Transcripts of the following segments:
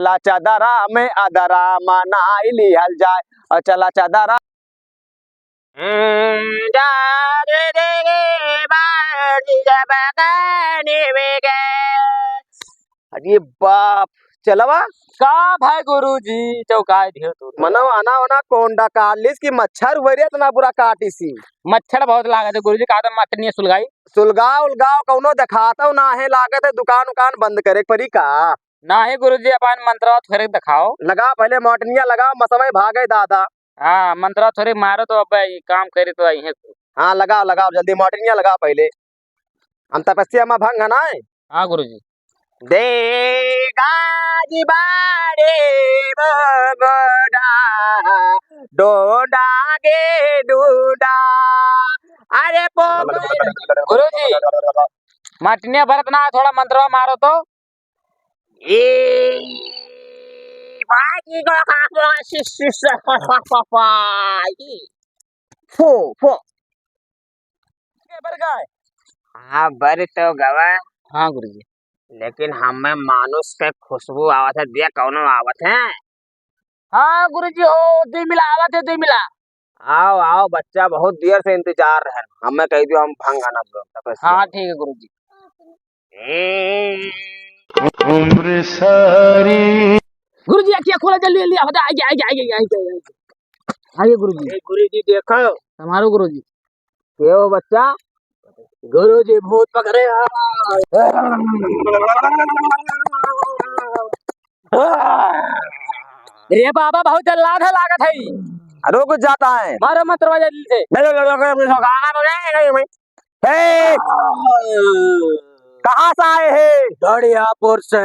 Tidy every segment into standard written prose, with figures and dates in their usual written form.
चला चदरा में अदरा मनाई लिहल जाए और चला चदरा अरे बाप चलवा का भाई गुरुजी चौकाए दियो तो मनो आना होना कोंडा कालिस की मच्छर वरिया इतना बुरा काटी सी मच्छर बहुत लागत है गुरुजी का मटनी सुलगाई सुलगाव उलगाव कौनो दिखाता ना है लागत है दुकान उकान बंद करे परी का ना है गुरुजी अपन मंत्र थोड़े दिखाओ लगा पहले मोटनिया लगा मसमय भागे दादा हाँ मंत्र थोड़े मारो तो अब काम करे तो आई है हाँ लगाओ लगाओ जल्दी मोटनिया लगाओ पहले हम तपस्या में भंग है ना हाँ गुरुजी दे गाजी बाड़े बगड़ा डोडा गे डूडा अरे गुरुजी मटनिया भरत ना थोड़ा मंत्र मारो तो फो फो हाँ बर तो गवा हाँ गुरुजी लेकिन हमें मानुष के खुशबू आवत है दिया कौनो आवत है। हाँ गुरुजी हो दे मिला आवत है दे मिला आओ आओ बच्चा बहुत देर से इंतजार है हमें कह दियो हम भंग आना हाँ ठीक है गुरुजी उम्र सारी गुरुजी अखियां खोला जल्दी जल्दी आइए गुरुजी गुरुजी देखो हमारो गुरुजी के हो बच्चा गुरुजी भूत पकड़े रे बाबा बहुत जल्लाद है लागत है रुक जाता है मारो मत दरवाजा जल्दी से कहाँ से आए है दड़ियापुर से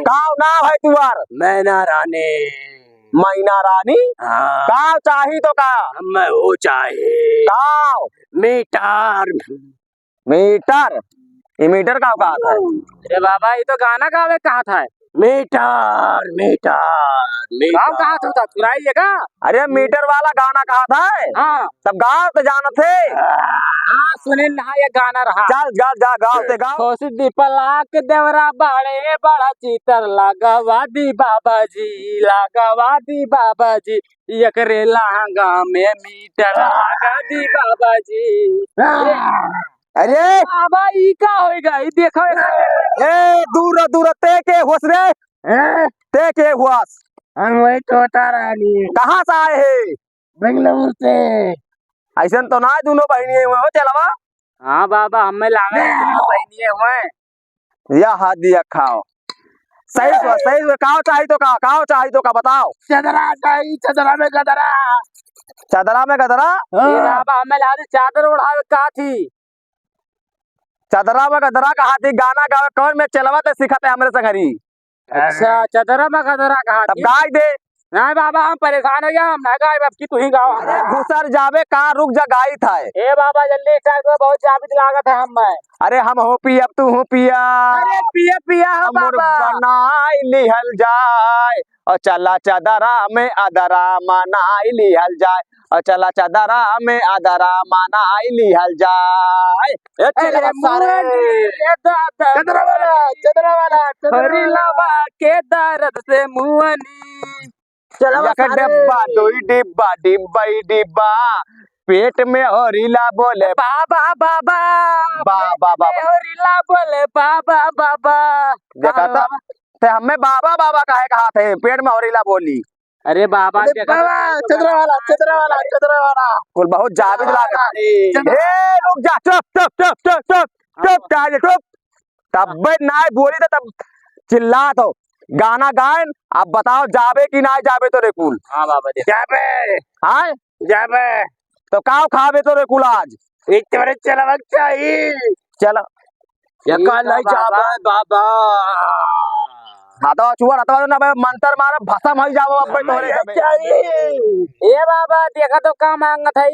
गाँव नाम है तुअर मैना रानी मैना रानी हाँ गाँव चाही तो का मैं वो चाहिए गाँव मीटर मीटर ये मीटर का कहा था अरे बाबा ये तो गाना गावे कहा था मीटर मीटर गाँव कहा था सुनाइए का अरे मीटर वाला गाना कहा था हाँ तब गाँव तो जाना थे हाँ सुने ना ये गाना रहा चल जा जा गाँव से गाँव खोस दीपलाक देवरा बाड़े बड़ा चितर लागवादी बाबा जी एकरे लहंगा में मीटर लगादी बाबा जी अरे बाबा ई का होएगा ई देखो ए दूर दूर ते के हुस रे ते के हुस हम वही छोटा रानी कहाँ से आए है बेंगलुरु से ऐसा तो ना दोनों बहनी हुए हो चलवा हाँ बाबा हमें लागे बहनिए हुए या हाथ दिया खाओ सही हुआ काओ चाहिए तो का बताओ चदरा चाहिए चदरा में गदरा बाबा हमें लागे चादर उड़ावे का थी चदरा में गदरा कहा थी गाना गावे कौन में चलवा ते सिखाते हमरे संगरी अच्छा चदरा में गदरा कहा तब गाय दे नहीं बाबा हम परेशान हो गया हम ना गाय अब की तू ही गाओ घुसर जावे कहाँ रुक जा गाई था ए बाबा जल्दी स्टार्ट करो बहुत जाबित लागत है हम में अरे हम हो पिया तू हो पिया अरे पिया पिया हो बाबा बनाई लिहल जाए और चला चदरा में अदरा मनाई लिहल जाए और चला चदरा में अदरा मनाई लिहल जाए चदरा वाला हरिलावा के दर्द से मुअनी डिब्बा दोई डिब्बा डिब्बा पेट में होरीला बोले बाबा बाबा बाबा होरीला बोले बाबा बाबा देखा था ते हमें बाबा बाबा काहे कहा थे पेट में होरीला बोली अरे बाबा चदरा वाला कुल बहुत जाबित लगा रुक जा चुप तब ना बोली तब चिल्ला तो गाना गायन अब बताओ जाबे कि ना जाबे तो रेकुल हाँ बाबा जाबे तो काव खाबे तो रेकुल आज इतने चलवक चाहिए चलो बाबा हाथवा चुआ रहता ना मंत्र मारा भसम हो जाओ अब तोरे ए बाबा देखा तो का मांगत है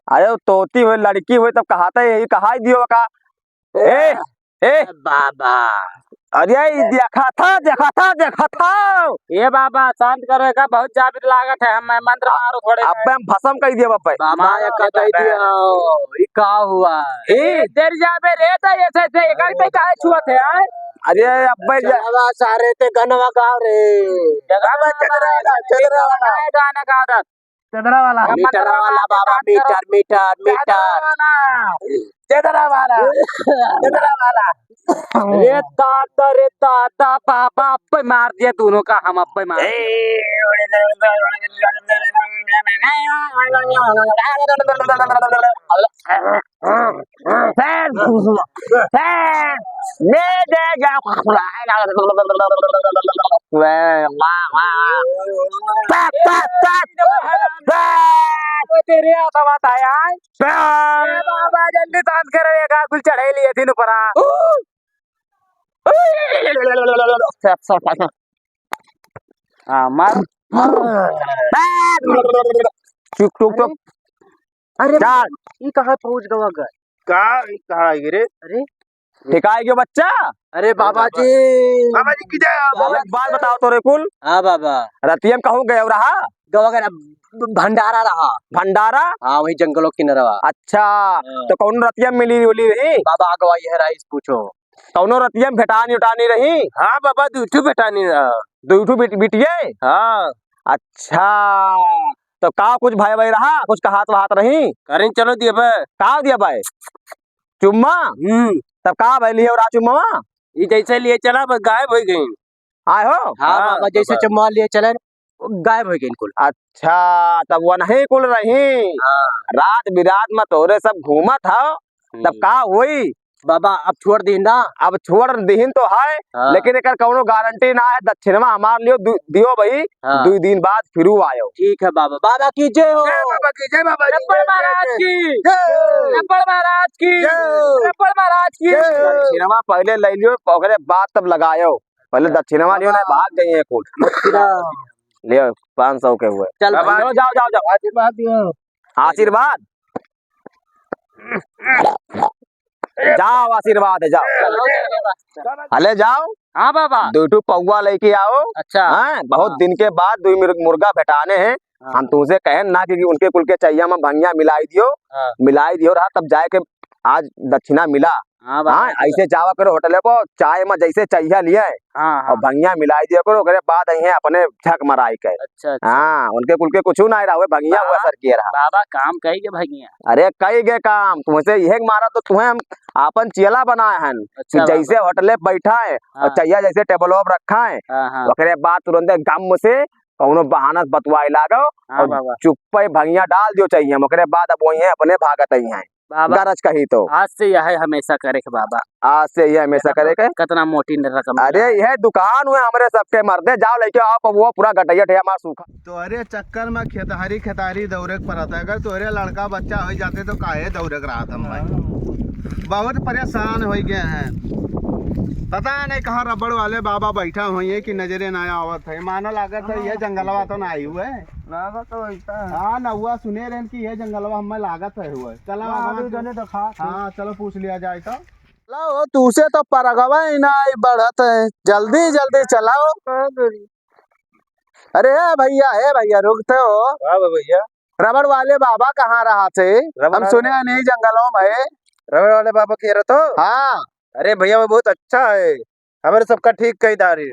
अरे तोती हुई लड़की हुई तब कहाता यही कहा दियो का ए बाबा अरे देखा था ये बाबा शांत करो का बहुत जाबित लागत है हम मंत्र मारो थोड़े अब हम भसम कह दिया बाबा बाबा ये कह दिया ये का हुआ ए देर जाबे रे त ऐसे से एक पे काहे छुआ थे अरे अब्बे चलवा सारे ते गनवा गाँव रे गाना गा दत चदरा वाला मीटर वाला बाबा मीटर मीटर मीटर चदरा वाला रे दादा बाबा अब्बे मार दिया दोनों का हम अब्बे मार तेरे आता बात आया बाबा जल्दी शांत करो ये गाकुल चढ़े लिए थी ऊपरा मार चुप चुप चुप अरे चार ये कहाँ पहुंच गवा घर कहा गिरे अरे ठिकाए क्यों बच्चा अरे बाबा जी एक बात बताओ तो रे कुल हाँ बाबा रतियम कहूँ गए रहा गवा घर भंडारा रहा भंडारा हाँ वही जंगलों की नरवा अच्छा तो कौन रतियम मिली उली रही बाबा गवा ये राइस पूछो कौनो रतियम भेटानी उठानी रही हाँ बाबा दूठू बेटा नहीं रहा दूठू बिटिये हाँ अच्छा तो का कुछ भाई भाई रहा कुछ का हाथ वहात रही करें चलो दिए बे का दिया भाई चुम्मा तब का भाई लिए और चुम्मा ये जैसे लिए चला बस गायब हो गई आए हो हाँ बाबा जैसे चम्मा लिए चले गायब हो गए कुल अच्छा तब वो नहीं कुल रही रात बिरात में तोरे सब घूमत हो तब का हुई बाबा अब छोड़ दी ना अब छोड़ दीन तो है लेकिन एक कौनो गारंटी ना है दक्षिणवा हमारे लिए दियो भाई 2 दिन बाद फिर आयो ठीक है बाबा बाबा की जय हो बाबा की जय बाबा रप्पड़ महाराज की रप्पड़ महाराज की रप्पड़ महाराज की दक्षिणवा पहले ले लियो ओकरे बाद तब लगायो पहले दक्षिणवा लियो ना भाग गई है कुल लियो 500 के हुए चल जाओ जाओ जाओ जाओ आशीर्वाद दियो आशीर्वाद जाओ आशीर्वाद है जाओ हले जाओ हाँ बाबा दूठू पौवा लेके आओ अच्छा हाँ बहुत दिन के बाद 2 मुर्गा भेटाने हैं हम तुमसे कहे ना कि उनके कुल के चाहिए में भंगिया मिलाई दियो रहा तब जाए के आज दक्षिणा मिला हाँ हाँ ऐसे जावा करो होटल को चाय में जैसे चाहिए लिए और भंगिया मिलाई दियो करो ओकरे बाद आई अपने झक मराई के अच्छा हाँ उनके कुल के कुछ ना रहा भंगिया हुआ सर किए रहा बाबा काम कही के भगिया अरे कई गए काम तुमसे यह मारा तो तुम्हें हम अपन चियला बनाए हैं कि जैसे होटले बैठा है और चाहिए जैसे टेबल पर रखा है ओकरे बाद तुरंत गम से कौनो बहाना बतवाई लागो और चुप भंगिया डाल दियो चाहिए हम ओकरे बाद अब वही अपने भागत ही हैं गरज कही तो आज से यह हमेशा करे के बाबा आज से ये हमेशा करे के कितना मोटी रकम अरे यह दुकान हुए हमारे सबके मर्दे जाओ लेके आओ वो पूरा गटैया ठे हमारा सूखा तो अरे चक्कर में खेतहरी खेतारी दौरे पर आता है अगर तोरे लड़का बच्चा हो जाते तो काहे दौरे रहा था भाई बहुत परेशान हो गए हैं पता नहीं कहाँ रबड़ वाले बाबा बैठा हुए कि नजरे ना आवत है मानो लागत है ये जंगलवा तो ना आई हुए हाँ ना हुआ सुने रहे कि ये जंगलवा हमें लागत है हुआ चलो हाँ चलो पूछ लिया जाए तो चलो तुसे तो परगवा ही ना बढ़त है जल्दी जल्दी चलाओ अरे भैया रुकते हो भैया रबड़ वाले बाबा कहाँ रहा थे हम सुने नहीं जंगलों में रबड़ वाले बाबा कह रहे तो हाँ अरे भैया वो बहुत अच्छा है हमारे सबका ठीक कही दारी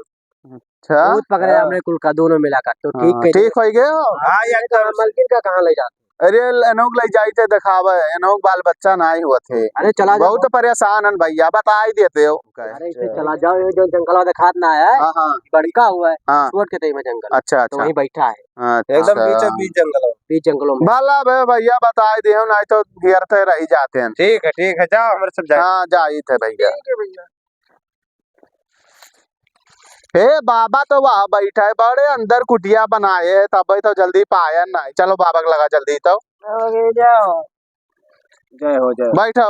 अच्छा पकड़े हमने कुल का दोनों मिलाकर तो ठीक हो गए हो हाँ यार मलकिन का कहाँ ले जाते अरे एनोक ले जाते दिखावे एनोक बाल बच्चा ना ही हुआ थे अरे चला बहुत परेशान है भैया बता ही देते हो अरे इसे चला जाओ ये जो जंगल दिखात ना है बड़का हुआ है हाँ छोड़ के में जंगल अच्छा तो वहीं बैठा है एकदम बीच जंगलों में भला भैया बता ही दे नहीं तो घेरते रह जाते हैं ठीक है जाओ हमारे सब हाँ जाई थे भैया हे बाबा तो वहाँ बैठा है बड़े अंदर कुटिया बनाए है तब तो जल्दी पाया नहीं चलो बाबा को लगा जल्दी तो जय हो बैठो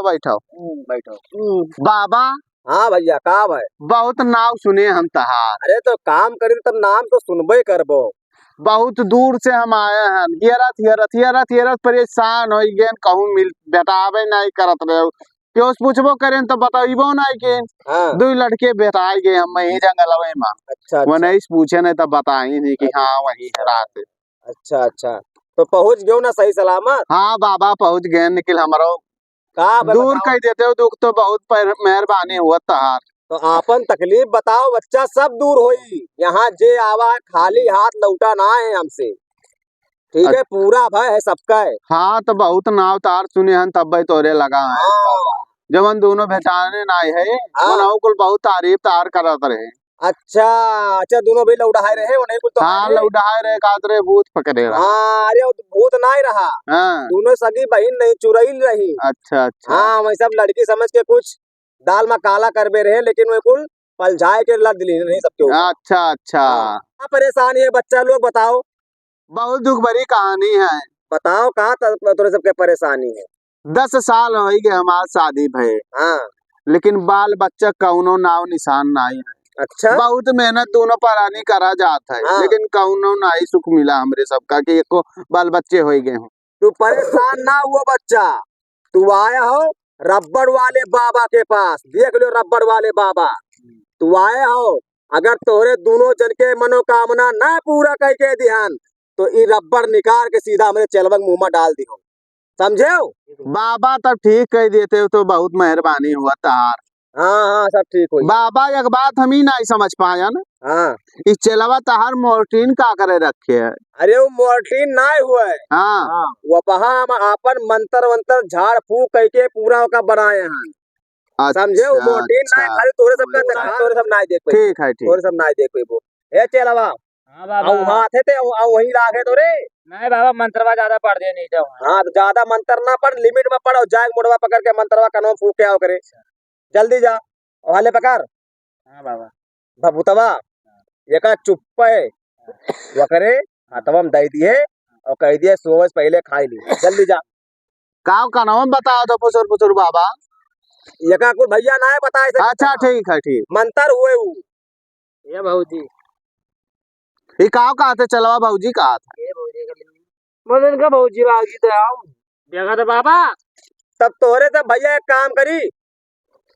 बाबा हाँ भैया का है बहुत नाव सुने हम तहार अरे तो काम करें तब नाम तो सुनबे करबो बहुत दूर से हम आए हैं हियरत परेशान हो गए कहूँ मिल बेटावे नहीं करत रहे क्यों पूछबो करें तो बताइबो नहीं के 2 लड़के बेटाए गए हम यही जंगलवे में अच्छा वो नहीं पूछे नहीं तब बताई नहीं कि हाँ वही है रात अच्छा तो पहुंच गयो ना सही सलामत हाँ बाबा पहुंच गए निकल हमारो दूर कह देते हो दुख तो बहुत मेहरबानी हुआ तहार तो आपन तकलीफ बताओ बच्चा, सब दूर होई। यहाँ जे आवा है खाली हाथ लौटा ना है हमसे, ठीक है? पूरा भय है सबका है। हाँ तो बहुत नाव तार सुने हन तब भाई तोरे लगा है जवन दोनों पहचाने ना है वो कुल बहुत तारीफ तार करत रहे। अच्छा अच्छा, दोनों भी लौटाए रहे उन्हें कुछ तो हाँ लौटाए रहे कातरे भूत पकड़े रहा। हाँ अरे वो भूत ना ही रहा, हाँ दोनों सगी बहन नहीं चुरैल रही। अच्छा अच्छा हाँ वही सब लड़की समझ के कुछ दाल में काला करबे रहे, लेकिन वे कुल पलझाए के लड़ दिली नहीं सबके ऊपर। अच्छा अच्छा क्या परेशानी है बच्चा लोग बताओ? बहुत दुख भरी कहानी है। बताओ कहाँ तोरे सबके परेशानी है? 10 साल हो गए हमार शादी भये, हाँ लेकिन बाल बच्चा कौनो नाव निशान नहीं है। अच्छा बहुत मेहनत दोनों परानी करा जाता है, हाँ। लेकिन कौनो नहीं सुख मिला हमरे सबका कि एको बाल बच्चे हो गए हों। तू परेशान ना हुआ बच्चा, तू आया हो रबड़ वाले बाबा के पास, देख लो रबड़ वाले बाबा। तू आया हो, अगर तोरे दोनों जन के मनोकामना ना पूरा करके ध्यान तो ई रबड़ निकाल के सीधा हमारे चलवंग मुंह में डाल दियो, समझे हो? बाबा तब ठीक कह देते हो तो बहुत मेहरबानी हुआ तार। हाँ हाँ सब ठीक हो। बाबा एक बात हम ही नहीं समझ पाया ना, हाँ इस चलवा तहार मोर्टीन का करे रखे है। अरे वो मोर्टीन ना हुआ है, हाँ वो हम अपन मंत्र वंत्र झाड़ फूक करके पूरा का बनाए हैं, समझे? वो मोर्टीन ना खाली तोरे सब का तोरे सब ना देख पाई, ठीक है ठीक। तोरे सब ना देख पाई वो। ए चलवा हाँ बाबा वहाँ थे ते वहीं लागे तोरे। नहीं बाबा मंत्रवा ज्यादा पढ़ दिया नहीं जाओ। हाँ तो ज्यादा मंत्र ना पढ़, लिमिट में पढ़ और जाग मुड़वा पकड़ के मंत्रवा का नाम फूक के आओ करे। जल्दी जा और हाले पकड़। हाँ बाबा भभुतवा ये का चुप है वो करे हाथवा में दे दिए और कह दिए सोच पहले खाई ली, जल्दी जा। काव का नाम बता दो पुसुर पुसुर बाबा। ये का कुछ भैया ना है बताए से। अच्छा ठीक है ठीक। मंत्र हुए वो ये भाऊजी ये काव कहा थे चलवा भाऊजी कहा था। ये भाऊजी का मदन का भाऊजी बागी तो आओ देखा तो बाबा। तब तोहरे तब भैया एक काम करी,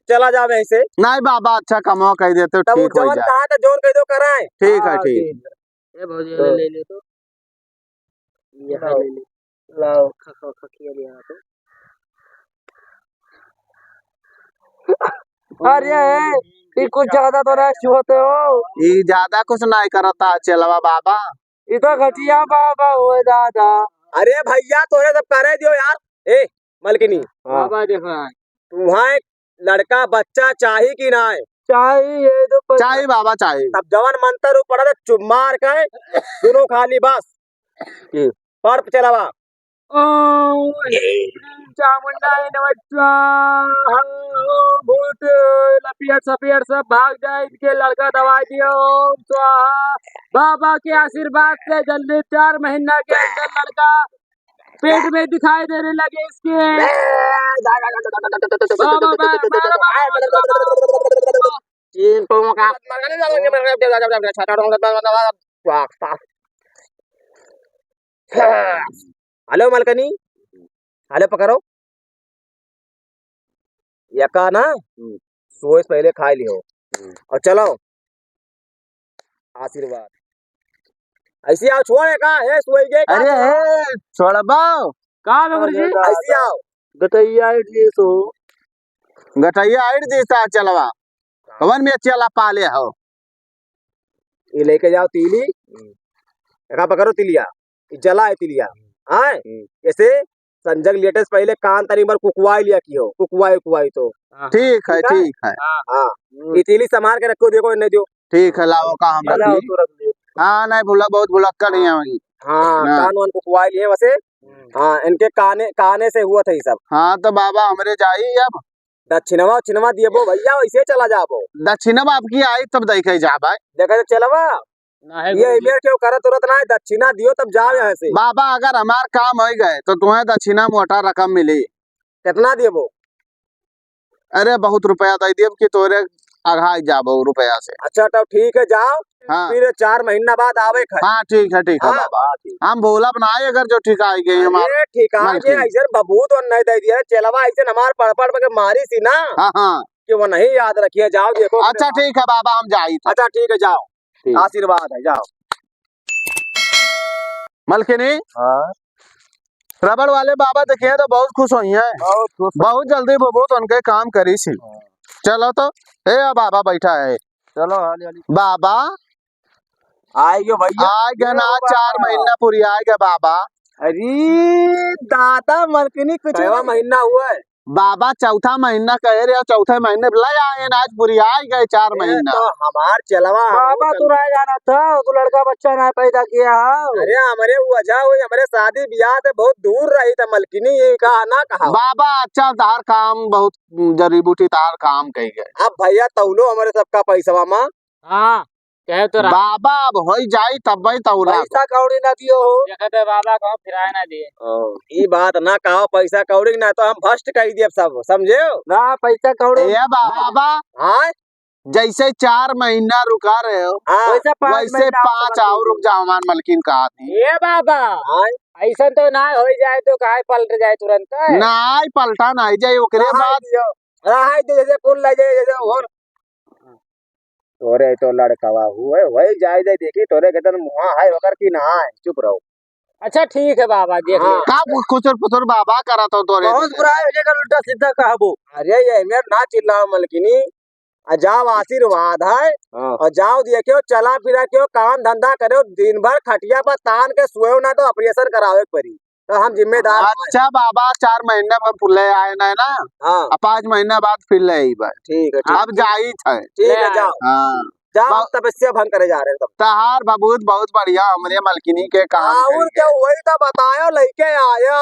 चला जा वहीं से। नहीं बाबा अच्छा कमाओ कह देते हो तब ठीक हो जवन जाए। कहा था जोन कह दो कराए। ठीक है ठीक। ये भाऊजी ले ले तो ये ले ले लाओ खा खिया लिया तो। अरे ये कुछ ज्यादा तो रश होते हो। ये ज्यादा कुछ नहीं करता चलवा बाबा। ये तो घटिया बाबा हो दादा। अरे भैया तोरे सब करे दियो यार। ए मलकिनी बाबा देखो तुम्हारे लड़का बच्चा चाहिए कि ना है? चाहिए तो चाहिए बाबा चाहिए। तब जवन मंत्र पड़ा था चुप मार के दोनों खाली बस पढ़ चलावा। ओम चामुंडाई नमः भूत लपियट सपियट सब भाग जाए, इनके लड़का दवा दियो ओम स्वाहा। बाबा के आशीर्वाद से जल्दी 4 महीना के अंदर लड़का पेट में दिखाई देने लगे इसके। हेलो मलकनी, हेलो पकड़ो यका ना सोच पहले खा लियो और चलो आशीर्वाद ऐसे आओ। छोड़े का है सोई गए का? अरे छोड़बाओ कहाँ में गुरुजी? ऐसे आओ। गटैया सो गटैया आइट देता चलवा कवन में चला पाले हो। ये लेके जाओ तीली, यका पकड़ो तिलिया, जला है तिलिया। हाँ ऐसे संजग लेटेस्ट पहले कान तनी बार कुकुआई लिया की हो, कुकुआई तो ठीक है ठीक है। हाँ ये तीली संभाल के रखो, देखो नहीं दियो। ठीक है लाओ का हम रख ली। हाँ नहीं भूला बहुत भुलक्कड़ नहीं है। हाँ कान वान कुकुआई लिए वैसे। हाँ इनके काने से हुआ था ये सब। हाँ तो बाबा हमरे जाई अब दक्षिणवा छिनवा दिए वो भैया वैसे चला जाबो। दक्षिणा आपकी आई तब देखे जा भाई। देखा चलवा ये इमेर क्यों करे तुरंत ना दक्षिणा दियो तब जाओ यहाँ से। बाबा अगर हमार काम हो गए तो तुम्हें दक्षिणा मोटा रकम मिली। कितना दिए वो? अरे बहुत रुपया दे दिए कि तोरे अघाई जाबो रुपया से। अच्छा तब ठीक है जाओ। हाँ फिर 4 महीना बाद आवे खा। हाँ ठीक है बाबा। हम भोला बनाए अगर जो ठीक आई गई हमारे ठीक है जे ऐसे बबूत और नहीं दे दिया चलवा ऐसे हमार पढ़ के मारी सी ना। हाँ हाँ कि वो नहीं याद रखिए। जाओ देखो। अच्छा ठीक है बाबा हम जाई। अच्छा ठीक है जाओ, आशीर्वाद है जाओ। मलकिनी रबड़ वाले बाबा देखे तो बहुत खुश हुई है, बहुत जल्दी बबूत उनके काम करी सी। चलो तो ए बाबा बैठा है चलो हाली हाली बाबा आएगे भैया आ गया ना 4 महीना पूरी आ गया बाबा अरे दादा मलकिनी कुछ महीना हुआ है बाबा चौथा महीना कह रहे हो चौथे महीने ले आए ना आज पूरी आ गए 4 महीना तो हमार चलवा बाबा तू रह जाना था तू लड़का बच्चा ना पैदा किया है अरे हमारे वजह हुई हमारे शादी ब्याह से बहुत दूर रही था मलकिनी ये कहा ना कहा बाबा अच्छा तार काम बहुत जड़ी बूटी तार काम कही गए अब भैया तौलो हमारे सबका पैसा माँ हाँ कहे तो बाबा अब हो जाई तब भाई तौला पैसा कौड़ी ना दियो हो देखते बाबा को फिराए ना दिए ये बात ना कहो पैसा कौड़ी ना तो हम फर्स्ट कही दिए सब समझे ना पैसा कौड़ी ये बाबा हाँ जैसे 4 महीना रुका रहे हो हाँ वैसे 5 वैसे 5 और रुक जाओ हमार मलकिन कहा थी ये बाबा हाँ ऐसा तो ना हो जाए तो काहे पलट जाए तुरंत नाई पलटा नहीं जाए ओकरे बाद रहा जैसे फूल लगे जैसे और तोरे तो लड़कवा हुए वही जाए जाए देखी तोरे के तन मुहा है वकर की ना है चुप रहो अच्छा ठीक है बाबा देख हाँ। का कुचर पुचर बाबा करा तो तोरे बहुत बुरा है जगह उल्टा सीधा कहबो अरे ये मेरे ना चिल्लाओ मलकिनी जाओ आशीर्वाद है और जाओ देखियो चला फिरा क्यों काम धंधा करो दिन भर खटिया पर तान के सोए ना तो ऑपरेशन करावे पड़ी तो हम जिम्मेदार अच्छा बाबा 4 महीने में फुले आए ना ना हाँ 5 महीना बाद फिर ले आई बार ठीक है अब जाई थे ठीक है जाओ हाँ जाओ तपस्या भंग करे जा रहे हैं तहार बबूत बहुत बढ़िया हमरे मलकिनी के काम और क्या वही तो बतायो लेके आयो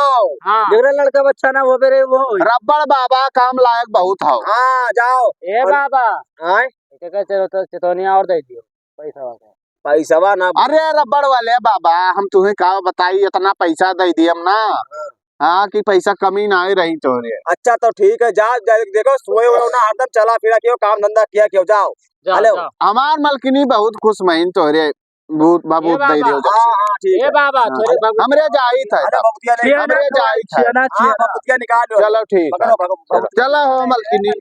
जगह लड़का बच्चा ना हो बेरे वो रबड़ बाबा काम लायक बहुत हो हाँ जाओ ए बाबा हाँ चलो तो चेतौनिया और दे दियो पैसा पैसा ना अरे रबड़ वाले बाबा हम तुम्हें का बताई इतना पैसा दे दिए हम ना हाँ कि पैसा कमी ना ही रही तोरे अच्छा तो ठीक है जाओ देखो सोए हुए ना हरदम चला फिरा क्यों काम धंधा किया क्यों जाओ हेलो हमार मलकिनी बहुत खुश महीन तोरे बहुत बबूत दे दियो जब से। हाँ ठीक है बाबा हमरे जाई था हमरे जाई था बबूतिया निकाल लो चलो ठीक है चलो हो मलकिनी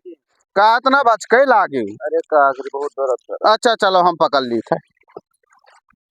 का इतना बच के लागी अरे का बहुत दर्द अच्छा चलो हम पकड़ ली थे